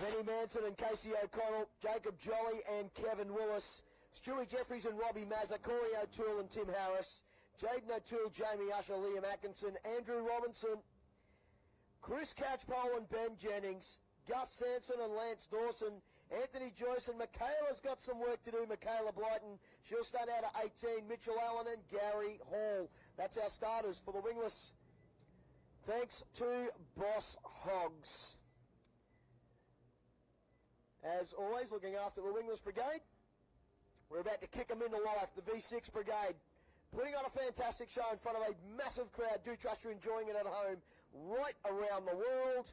Benny Manson and Casey O'Connell, Jacob Jolly and Kevin Willis, Stewie Jeffries and Robbie Mazza, Corey O'Toole and Tim Harris, Jaden O'Toole, Jamie Usher, Liam Atkinson, Andrew Robinson, Chris Catchpole and Ben Jennings, Gus Sanson and Lance Dawson, Anthony Joyce, and Michaela's got some work to do, Michaela Blyton. She'll start out at 18, Mitchell Allen and Gary Hall. That's our starters for the Wingless. Thanks to Boss Hogs. As always, looking after the Wingless Brigade. We're about to kick them into life, the V6 Brigade. Putting on a fantastic show in front of a massive crowd. Do trust you're enjoying it at home right around the world.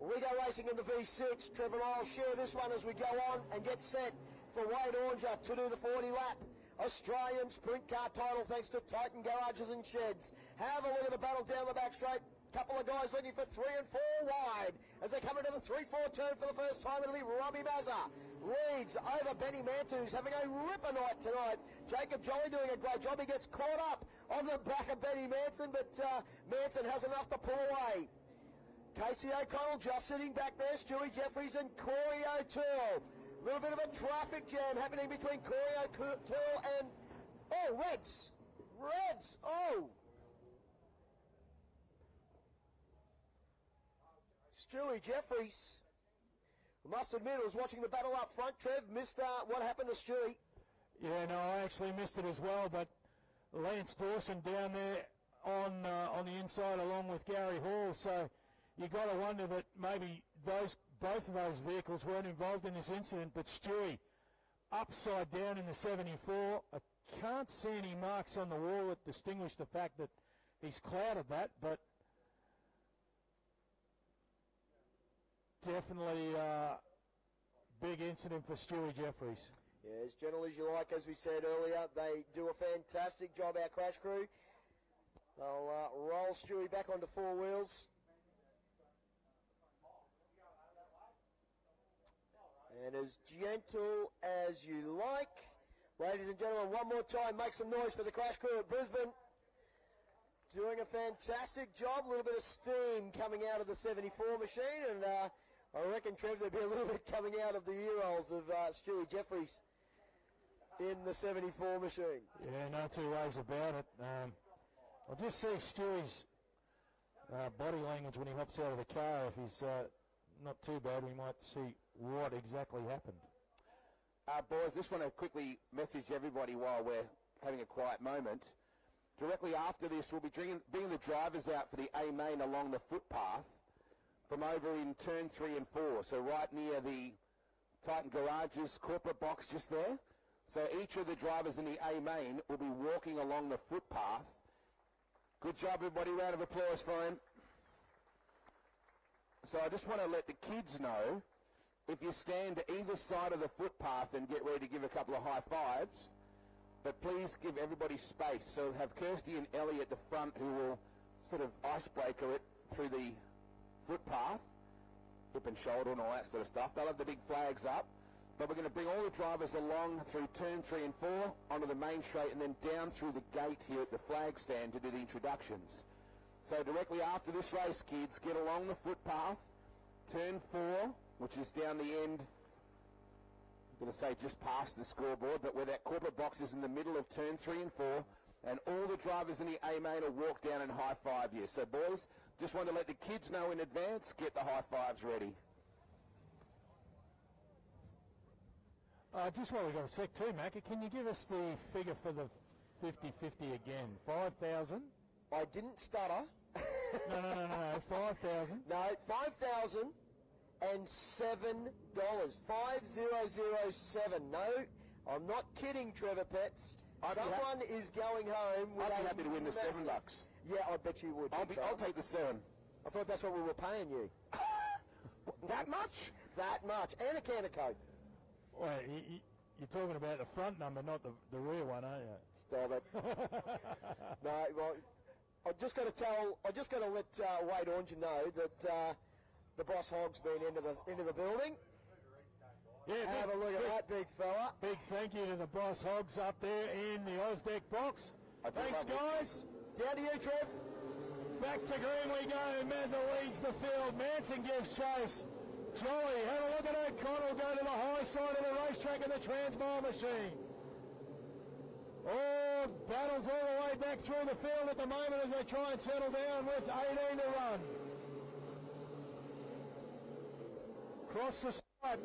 We go racing in the V6. Trevor and I will share this one as we go on and get set for Wade Oranger to do the 40-lap Australian Sprint Car title thanks to Titan Garages and Sheds. Have a look at the battle down the back straight. Couple of guys looking for 3 and 4 wide as they come into the 3-4 turn for the first time. It'll be Robbie Mazza leads over Benny Manson, who's having a ripper night tonight. Jacob Jolly doing a great job. He gets caught up on the back of Benny Manson, but Manson has enough to pull away. Casey O'Connell just sitting back there. Stewie Jeffries and Corey O'Toole. A little bit of a traffic jam happening between Corey O'Toole and... Oh, Reds! Reds! Oh! Stewie Jeffries. I must admit, I was watching the battle up front. Trev, missed what happened to Stewie. Yeah, no, I actually missed it as well, but Lance Dawson down there on the inside along with Gary Hall, so you got to wonder that maybe both of those vehicles weren't involved in this incident, but Stewie upside down in the 74. I can't see any marks on the wall that distinguish the fact that he's clouded that, but definitely a big incident for Stewie Jeffries. Yeah, as gentle as you like, as we said earlier, they do a fantastic job, our crash crew. They'll roll Stewie back onto 4 wheels. And as gentle as you like. Ladies and gentlemen, one more time, make some noise for the crash crew at Brisbane. Doing a fantastic job. A little bit of steam coming out of the 74 machine, and I reckon, Trev, there'll be a little bit coming out of the ear rolls of Stewie Jeffries in the 74 machine. Yeah, no two ways about it. I'll just see Stewie's body language when he hops out of the car. If he's not too bad, we might see what exactly happened. Boys, just want to quickly message everybody while we're having a quiet moment. Directly after this, we'll be bringing the drivers out for the A main along the footpath from over in turn 3 and 4. So right near the Titan Garages corporate box just there. So each of the drivers in the A main will be walking along the footpath. Good job, everybody. Round of applause for him. So I just want to let the kids know, if you stand to either side of the footpath and get ready to give a couple of high fives, but please give everybody space. So have Kirsty and Ellie at the front who will sort of icebreaker it through the footpath, hip and shoulder and all that sort of stuff. They'll have the big flags up, but we're going to bring all the drivers along through turn 3 and 4 onto the main straight and then down through the gate here at the flag stand to do the introductions. So directly after this race, kids, get along the footpath, turn 4, which is down the end, I'm going to say just past the scoreboard, but where that corporate box is in the middle of turn 3 and 4, and all the drivers in the A main will walk down and high five you. So boys, just want to let the kids know in advance, get the high fives ready. Just while we've got a sec too, Macca, can you give us the figure for the 50-50 again? 5,000? I didn't stutter. No, 5,000. No, $5,007. 5007. No, I'm not kidding, Trevor Pets. Someone is going home with I'd be happy to win the $7. Yeah, I bet you would. I'll take the 7. I thought that's what we were paying you. That much? That much. And a can of Coke. Well, you're talking about the front number, not the rear one, aren't you? Stop it. No, well, I just got to let Wade Oranger know that the Boss Hog's been into the building. Yeah, have a look at that big fella. Big thank you to the Boss Hogs up there in the Ozdeck box. Thanks, guys. Down to you, Trev. Back to green we go. Mazza leads the field. Manson gives chase. Jolly, have a look at O'Connell go to the high side of the racetrack in the Transmile machine. Oh, battles all the way back through the field at the moment as they try and settle down with 18 to run. Cross the stripe.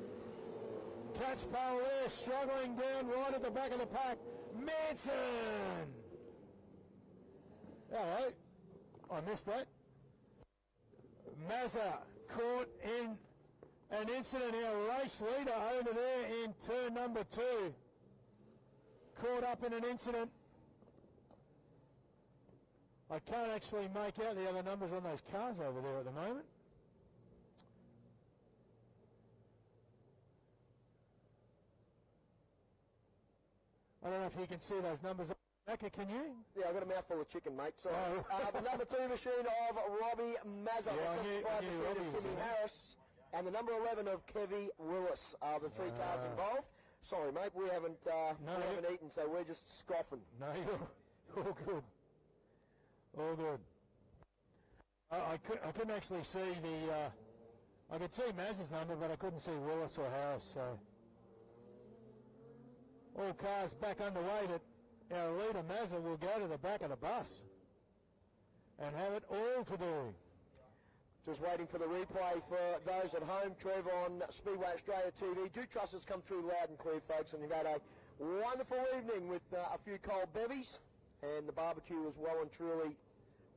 Catch pole there, struggling down right at the back of the pack. Manson! Hello. I missed that. Mazza caught in an incident. Our race leader over there in turn number 2. Caught up in an incident. I can't actually make out the other numbers on those cars over there at the moment. I don't know if you can see those numbers. Becca, can you? Yeah, I've got a mouthful of chicken, mate. So, the number 2 machine of Robbie Mazza, I knew of Robbie Timmy Harris, and the number 11 of Kevy Willis are the 3 cars involved. Sorry, mate, we haven't eaten, so we're just scoffing. No, you're all good. All good. I couldn't actually see the... I could see Mazza's number, but I couldn't see Willis or Harris, so... All cars back underway that our leader Mazza will go to the back of the bus and have it all to do. Just waiting for the replay for those at home. Trev on Speedway Australia TV. Do trust us come through loud and clear, folks, and you've had a wonderful evening with a few cold bevies, and the barbecue was well and truly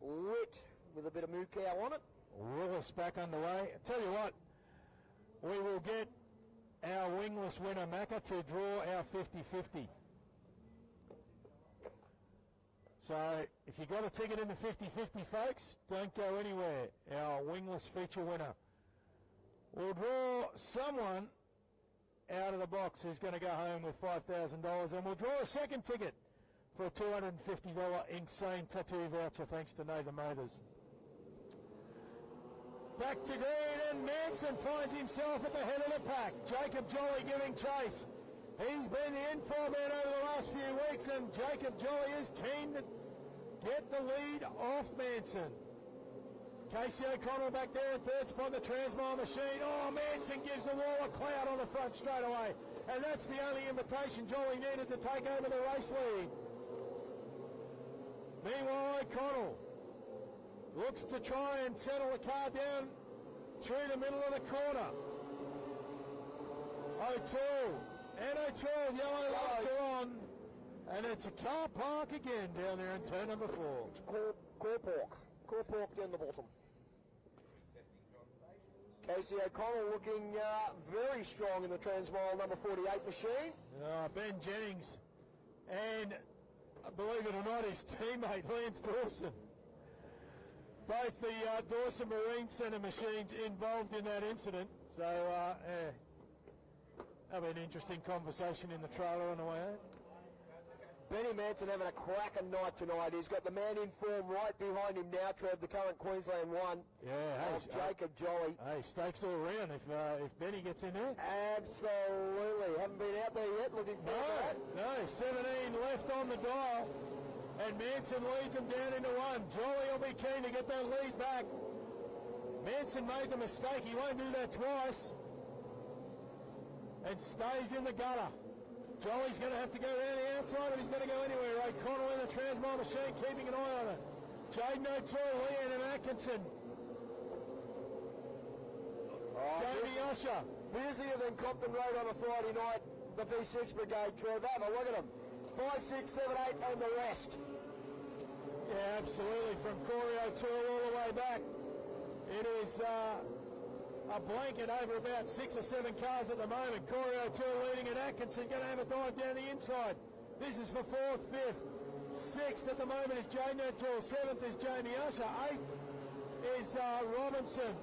lit with a bit of moo cow on it. Willis back underway. I tell you what, we will get our wingless winner Macca to draw our 50-50. So if you got a ticket in the 50-50, folks, don't go anywhere. Our wingless feature winner. We'll draw someone out of the box who's going to go home with $5,000, and we'll draw a second ticket for a $250 insane tattoo voucher thanks to Nathan Motors. Back to green, and Manson finds himself at the head of the pack. Jacob Jolly giving chase. He's been the info man over the last few weeks, and Jacob Jolly is keen to get the lead off Manson. Casey O'Connell back there in third spot, the Transmile machine. Oh, Manson gives the wall a cloud on the front straight away. And that's the only invitation Jolly needed to take over the race lead. Meanwhile, O'Connell looks to try and settle the car down through the middle of the corner. O'Toole. And O'Toole, yellow lights are on. And it's a car park again down there in turn number 4. It's core pork down the bottom. Casey O'Connell looking very strong in the Transmile number 48 machine. Ben Jennings and, believe it or not, his teammate Lance Dawson. Both the Dawson Marine Centre machines involved in that incident. So that'll be an interesting conversation in the trailer on the way out. Benny Manson having a cracking night tonight. He's got the man in form right behind him now, Trev, the current Queensland one. Yeah, hey, Jacob Jolly. Hey, stakes all round if Benny gets in there. Absolutely. Haven't been out there yet. Looking forward to that. No, 17 left on the dial. And Manson leads him down into 1. Jolly will be keen to get that lead back. Manson made the mistake. He won't do that twice. And stays in the gutter. Jolly's going to have to go around the outside if he's going to go anywhere. O'Connell in the Transmile machine, keeping an eye on it. Jaden O'Toole, Leanne and Atkinson. Jamie Usher. Busier than Compton Road on a Friday night. The V6 Brigade, Trev. Have a look at them. 5, 6, 7, 8 and the rest. Yeah, absolutely. From Corey O'Toole all the way back. It is a blanket over about 6 or 7 cars at the moment. Corey O'Toole leading, and Atkinson going to have a dive down the inside. This is for 4th, 5th. 6th at the moment is Jaden O'Toole. 7th is Jamie Usher. 8th is Robinson.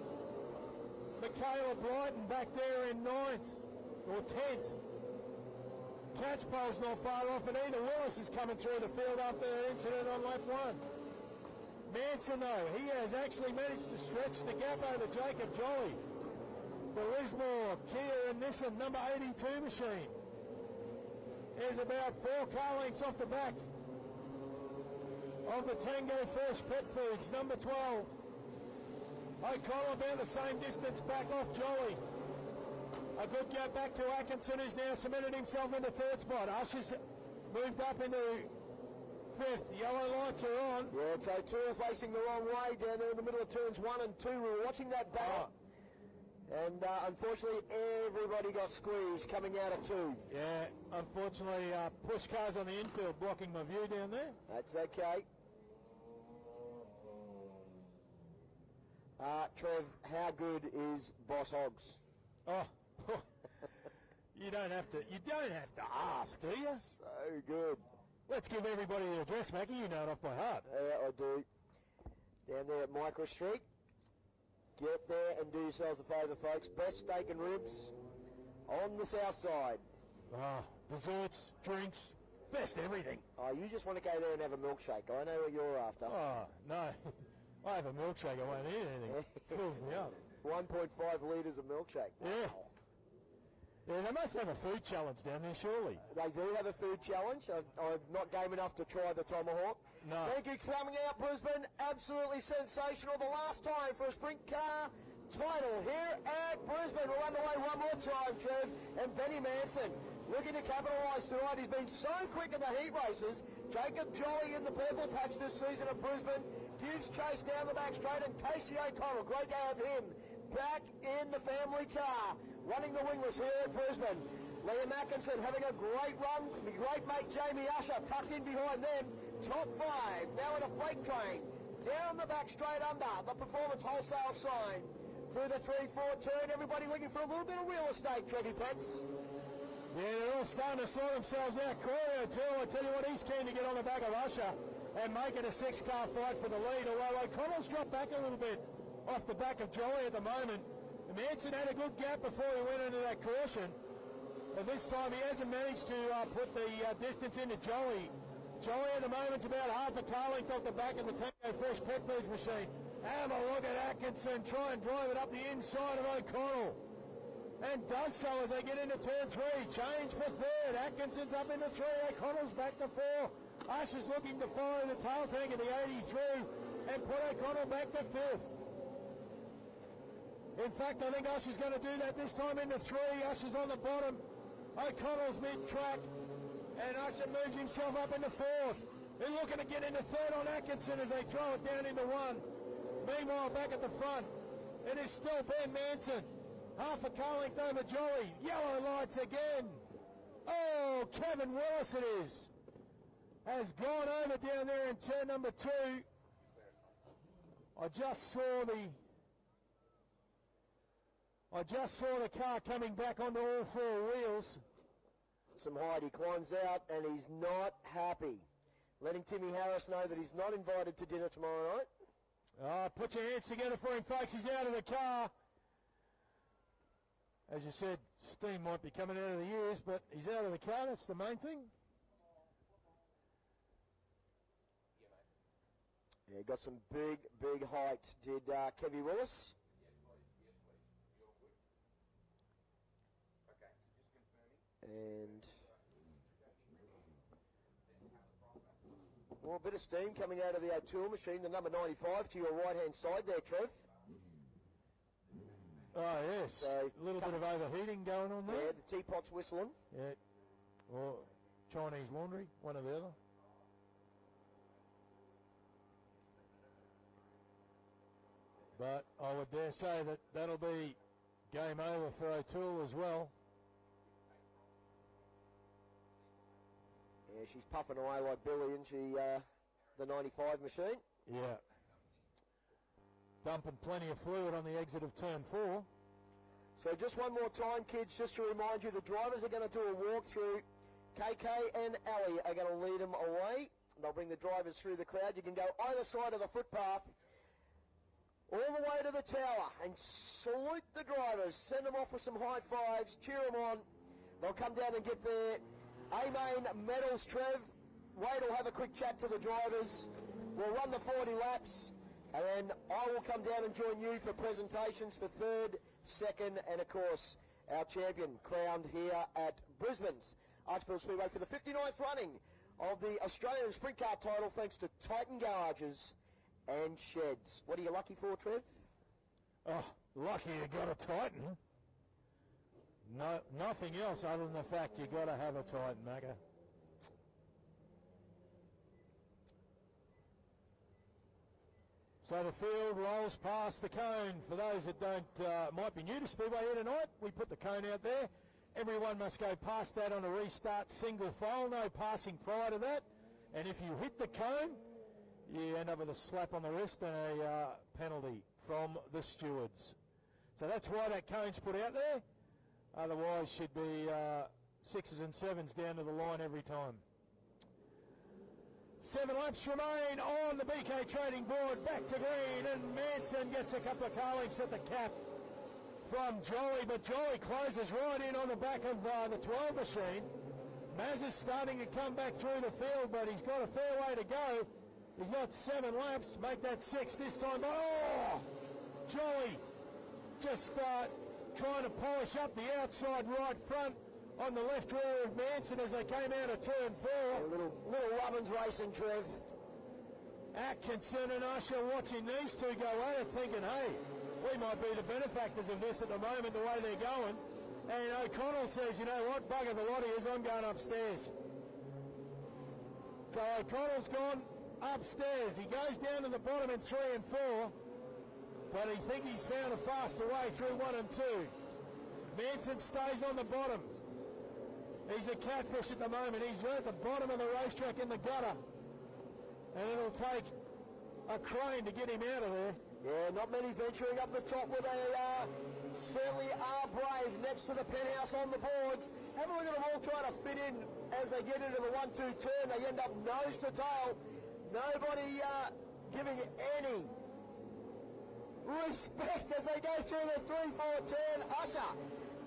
Michaela Brighton back there in 9th or 10th. Catchpole's not far off, and Eda Willis is coming through the field after an incident on lap 1. Manson, though, he has actually managed to stretch the gap over Jacob Jolly. The Lismore, Kia and Nissan number 82 machine is about 4 car lengths off the back of the Tango First Pet Foods, number 12. O'Connell about the same distance back off Jolly. A good gap back to Atkinson, who's now cemented himself in the third spot. Usher's moved up into fifth. Yellow lights are on. Yeah, so two are facing the wrong way down there in the middle of turns 1 and 2. We were watching that battle. And unfortunately, everybody got squeezed coming out of 2. Yeah, unfortunately, push cars on the infield blocking my view down there. That's okay. Trev, how good is Boss Hogs? Oh, you don't have to ask, do you? So good. Let's give everybody the address, Mackie. You know it off by heart. Yeah, I do. Down there at Micro Street. Get there and do yourselves a favour, folks. Best steak and ribs on the south side. Desserts, drinks, best everything. Oh, you just want to go there and have a milkshake. I know what you're after. Oh, no. I have a milkshake. I won't eat anything. Fills me up. 1.5 litres of milkshake. Wow. Yeah. Yeah, they must have a food challenge down there, surely. They do have a food challenge. I'm not game enough to try the tomahawk. No. Thank you, coming out, Brisbane. Absolutely sensational. The last time for a sprint car title here at Brisbane. We're underway one more time, Trev. And Benny Manson looking to capitalise tonight. He's been so quick in the heat races. Jacob Jolly in the purple patch this season at Brisbane gives chase down the back straight. And Casey O'Connell, great to have him back in the family car, running the wingless here at Brisbane. Liam Atkinson having a great run. Great mate Jamie Usher tucked in behind them. Top 5 now in a freight train. Down the back straight under the Performance Wholesale sign. Through the 3-4 turn. Everybody looking for a little bit of real estate, Trevi Pets. Yeah, they're all starting to sort themselves out. Corio too, I tell you what, he's keen to get on the back of Usher and make it a 6-car fight for the lead. Although O'Connell's dropped back a little bit off the back of Jolly at the moment. Manson had a good gap before he went into that caution. And this time he hasn't managed to put the distance into Jolly. Jolly at the moment's about half a car length off the back of the Tango Fresh Pet Foods machine. Have a look at Atkinson try and drive it up the inside of O'Connell. And does so as they get into turn 3. Change for third. Atkinson's up into 3. O'Connell's back to 4. Usher's looking to follow the tail tank of the 83 and put O'Connell back to 5th. In fact, I think Usher's going to do that this time into 3. Usher's on the bottom. O'Connell's mid-track. And Usher moves himself up into 4th. They're looking to get into 3rd on Atkinson as they throw it down into 1. Meanwhile, back at the front, it is still Ben Manson. Half a car length over Jolly. Yellow lights again. Oh, Kevin Willis it is. Has gone over down there in turn number 2. I just saw the car coming back onto all 4 wheels. Some height. He climbs out and he's not happy. Letting Timmy Harris know that he's not invited to dinner tomorrow night. Put your hands together for him, folks. He's out of the car. As you said, steam might be coming out of the ears, but he's out of the car. That's the main thing. Yeah, got some big height, did Kevy Willis. And well, a bit of steam coming out of the O'Toole machine, the number 95 to your right-hand side there, Trev. Oh, yes. So, a little bit of overheating going on there. Yeah, the teapot's whistling. Yeah. Or Chinese laundry, one or the other. But I would dare say that that'll be game over for O'Toole as well. Yeah, she's puffing away like Billy, isn't she, the 95 machine? Yeah. Dumping plenty of fluid on the exit of turn 4. So just one more time, kids, just to remind you, the drivers are going to do a walkthrough. KK and Ali are going to lead them away. They'll bring the drivers through the crowd. You can go either side of the footpath, all the way to the tower, and salute the drivers. Send them off with some high fives. Cheer them on. They'll come down and get their A-main medals, Trev. Wade will have a quick chat to the drivers. We'll run the 40 laps, and then I will come down and join you for presentations for 3rd, 2nd, and, of course, our champion crowned here at Brisbane's Archerfield Speedway for the 59th running of the Australian Sprint Car title, thanks to Titan Garages and Sheds. What are you lucky for, Trev? Oh, lucky you got a Titan. No, nothing else other than the fact you got to have a tight Macca. So the field rolls past the cone. For those that might be new to Speedway here tonight, we put the cone out there. Everyone must go past that on a restart single file, no passing prior to that. And if you hit the cone, you end up with a slap on the wrist and a penalty from the stewards. So that's why that cone's put out there. Otherwise, should be 6s and 7s down to the line every time. 7 laps remain on the BK Trading Board. Back to green, and Manson gets a couple of car lengths at the cap from Jolly, but Jolly closes right in on the back of the 12 machine. Maz is starting to come back through the field, but he's got a fair way to go. He's got 7 laps, make that 6 this time. But oh, Jolly just trying to polish up the outside right front on the left rear of Manson as they came out of turn 4. A little Robbins racing, Trev. Atkinson and Usher watching these two go at it, thinking, hey, we might be the benefactors of this at the moment, the way they're going. And O'Connell says, you know what, bugger the lot is, I'm going upstairs. So O'Connell's gone upstairs. He goes down to the bottom in 3 and 4, but he thinks he's found a faster way through 1 and 2. Manson stays on the bottom. He's a catfish at the moment. He's at the bottom of the racetrack in the gutter. And it'll take a crane to get him out of there. Yeah, not many venturing up the top where they certainly are brave next to the penthouse on the boards. Have a look at them all trying to fit in as they get into the 1-2 turn. They end up nose to tail. Nobody giving any respect as they go through the 3-4 turn. Usher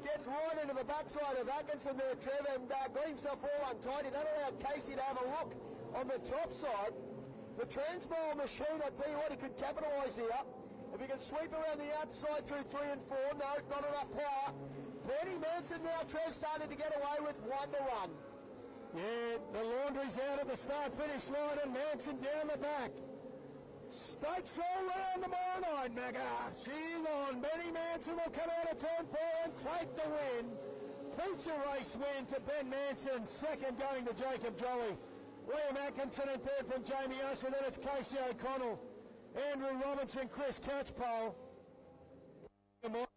gets right into the backside of Atkinson there, Trev, and got himself all untidy. That allowed Casey to have a look on the top side. The Transmile machine, I tell you what, he could capitalise here. If he can sweep around the outside through 3 and 4, no, not enough power. Benny Manson now, Trev, started to get away with 1 to 1. Yeah, the laundry's out at the start-finish line and Manson down the back. Stakes all round tomorrow night, Mega. She's on. Benny Manson will come out of turn 4 and take the win. Feature race win to Ben Manson. Second going to Jacob Jolly. William Atkinson in third from Jamie Usher. Then it's Casey O'Connell, Andrew Robinson, Chris Catchpole. It might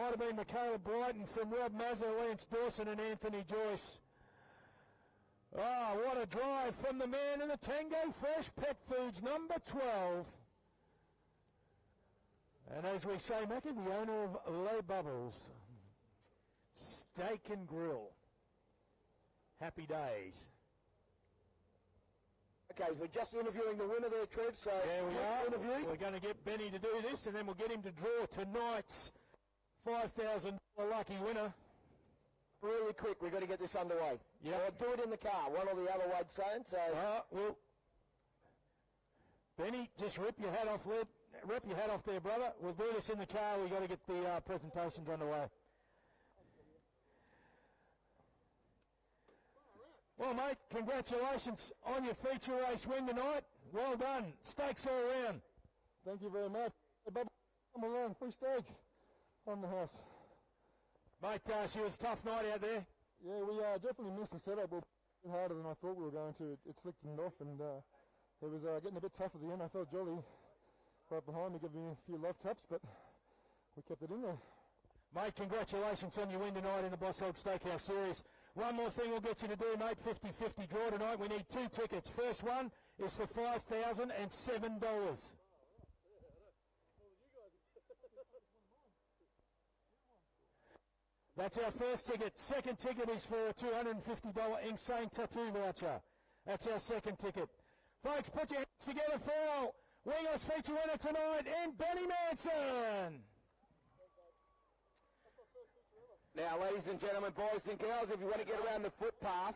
have been Michaela Brighton from Rob Mazza, Lance Dawson and Anthony Joyce. Oh, what a drive from the man in the Tango Fresh Pet Foods, number 12. And as we say, Mackie, the owner of Low Bubbles Steak and Grill. Happy days. Okay, we're just interviewing the winner there, Trev, so... There we are. We're going to get Benny to do this, and then we'll get him to draw tonight's $5,000 lucky winner. Really quick, we've got to get this underway. Yeah. Or do it in the car, one or the other, Wade's saying, so... Well, Benny, just rip your hat off, Led. Rip your hat off there, brother. We'll do this in the car. We've got to get the presentations underway. Well, mate, congratulations on your feature race win tonight. Well done. Stakes all round. Thank you very much. Hey, Bob, come along. Free stage on the house. Mate, she was a tough night out there. Yeah, we definitely missed the setup. We were a bit harder than I thought we were going to. It slicked it off, and it was getting a bit tough at the end. I felt Jolly right behind me, giving me a few love taps, but we kept it in there. Mate, congratulations on your win tonight in the Boss Hog Steakhouse Series. One more thing we'll get you to do, mate, 50-50 draw tonight. We need 2 tickets. First one is for $5,007. That's our first ticket. Second ticket is for a $250 Insane Tattoo voucher. That's our second ticket. Folks, put your hands together for our Wingless feature winner tonight in Benny Manson. Now, ladies and gentlemen, boys and girls, if you want to get around the footpath,